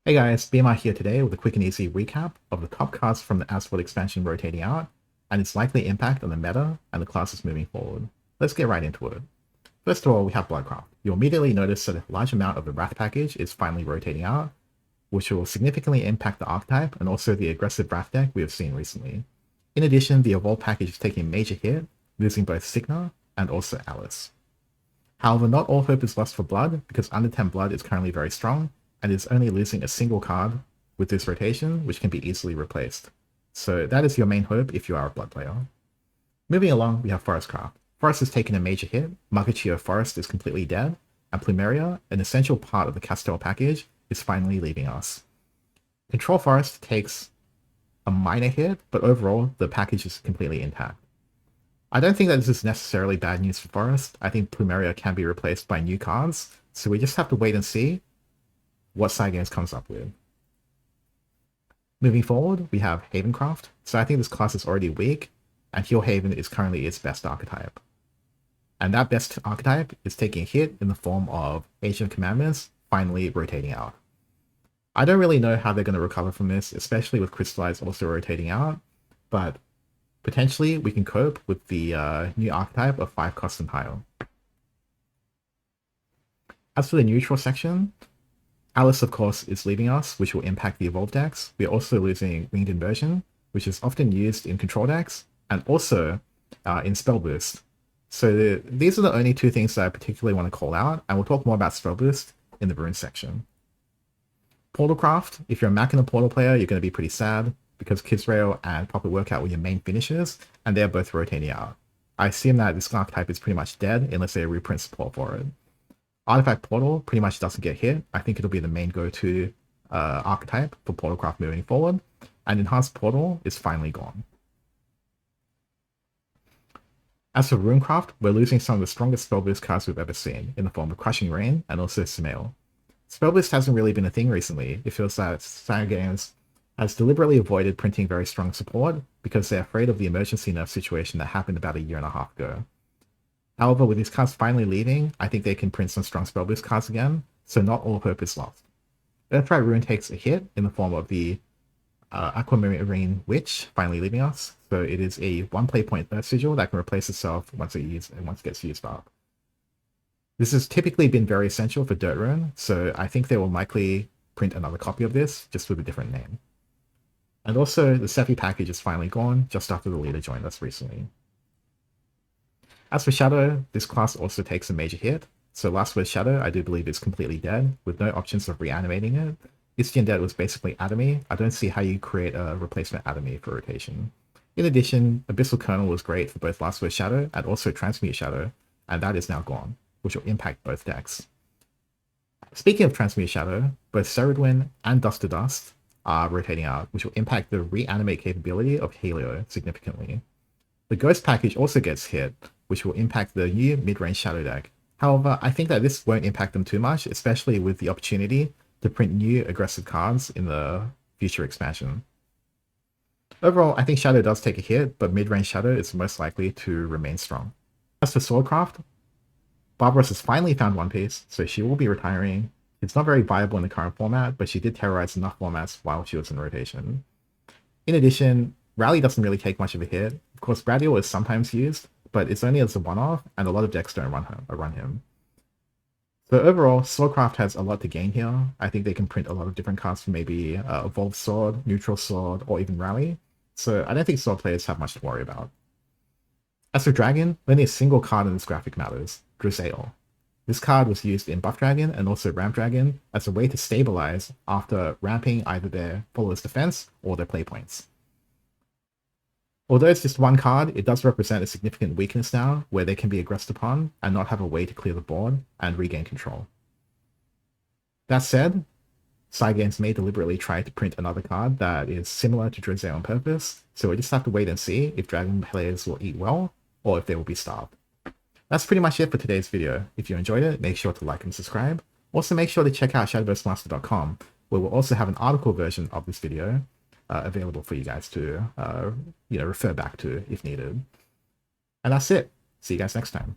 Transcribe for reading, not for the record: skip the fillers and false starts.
Hey guys, BMI here today with a quick and easy recap of the top cards from the Azvaldt expansion rotating out, and its likely impact on the meta and the classes moving forward. Let's get right into it. First of all, we have Bloodcraft. You'll immediately notice that a large amount of the Wrath package is finally rotating out, which will significantly impact the archetype and also the aggressive Wrath deck we have seen recently. In addition, the Evolve package is taking a major hit, losing both Signa and also Alice. However, not all hope is lost for Blood, because under 10 Blood is currently very strong, and is only losing a single card with this rotation, which can be easily replaced. So that is your main hope if you are a Blood player. Moving along, we have Forestcraft. Forest has taken a major hit, Mugachio Forest is completely dead, and Plumeria, an essential part of the Castel package, is finally leaving us. Control Forest takes a minor hit, but overall, the package is completely intact. I don't think that this is necessarily bad news for Forest. I think Plumeria can be replaced by new cards, so we just have to wait and see what Cygames comes up with. Moving forward, we have Havencraft. So I think this class is already weak, and Heal Haven is currently its best archetype. And that best archetype is taking a hit in the form of Ancient Commandments finally rotating out. I don't really know how they're going to recover from this, especially with Crystallize also rotating out, but potentially we can cope with the new archetype of 5 cost and higher. As for the neutral section, Alice, of course, is leaving us, which will impact the Evolve decks. We are also losing Winged Inversion, which is often used in control decks, and also in Spell Boost. So these are the only two things that I particularly want to call out, and we'll talk more about Spell Boost in the Rune section. Portalcraft, if you're a Machina Portal player, you're going to be pretty sad, because Kisrael and Puppet Workout were your main finishers, and they're both rotating out. I assume that this archetype is pretty much dead, unless they reprint support for it. Artifact Portal pretty much doesn't get hit. I think it'll be the main go-to archetype for Portalcraft moving forward, and Enhanced Portal is finally gone. As for Runecraft, we're losing some of the strongest spell boost cards we've ever seen, in the form of Crushing Rain and also Sumail. Spell boost hasn't really been a thing recently. It feels that Cygames has deliberately avoided printing very strong support because they're afraid of the emergency nerf situation that happened about a year and a half ago. However, with these cards finally leaving, I think they can print some strong spell boost cards again, so not all hope is lost. Earthright Rune takes a hit in the form of the Aquamarine Witch finally leaving us, so it is a 1 play point Earth Sigil that can replace itself once it gets used up. This has typically been very essential for Dirt Rune, so I think they will likely print another copy of this, just with a different name. And also, the Sephi package is finally gone, just after the leader joined us recently. As for Shadow, this class also takes a major hit, so Last Word Shadow I do believe is completely dead, with no options of reanimating it. Istian Dead was basically Atomy. I don't see how you create a replacement Atomy for rotation. In addition, Abyssal Kernel was great for both Last Word Shadow and also Transmute Shadow, and that is now gone, which will impact both decks. Speaking of Transmute Shadow, both Ceridwen and Dust to Dust are rotating out, which will impact the reanimate capability of Helio significantly. The Ghost package also gets hit, which will impact the new mid-range Shadow deck. However, I think that this won't impact them too much, especially with the opportunity to print new aggressive cards in the future expansion. Overall, I think Shadow does take a hit, but mid-range Shadow is most likely to remain strong. As for Swordcraft, Barbaros has finally found One Piece, so she will be retiring. It's not very viable in the current format, but she did terrorize enough formats while she was in rotation. In addition, Rally doesn't really take much of a hit. Of course, Radial is sometimes used, but it's only as a one-off, and a lot of decks don't run him. So overall, Swordcraft has a lot to gain here. I think they can print a lot of different cards for maybe Evolved Sword, Neutral Sword, or even Rally. So I don't think Sword players have much to worry about. As for Dragon, only a single card in this graphic matters, Drisail. This card was used in Buff Dragon and also Ramp Dragon as a way to stabilize after ramping either their follower's defense or their play points. Although it's just one card, it does represent a significant weakness now, where they can be aggressed upon and not have a way to clear the board and regain control. That said, Cygames may deliberately try to print another card that is similar to Drisail on purpose, so we just have to wait and see if Dragon players will eat well, or if they will be starved. That's pretty much it for today's video. If you enjoyed it, make sure to like and subscribe. Also make sure to check out shadowverse.master.com, where we'll also have an article version of this video available for you guys to refer back to if needed. And that's it. See you guys next time.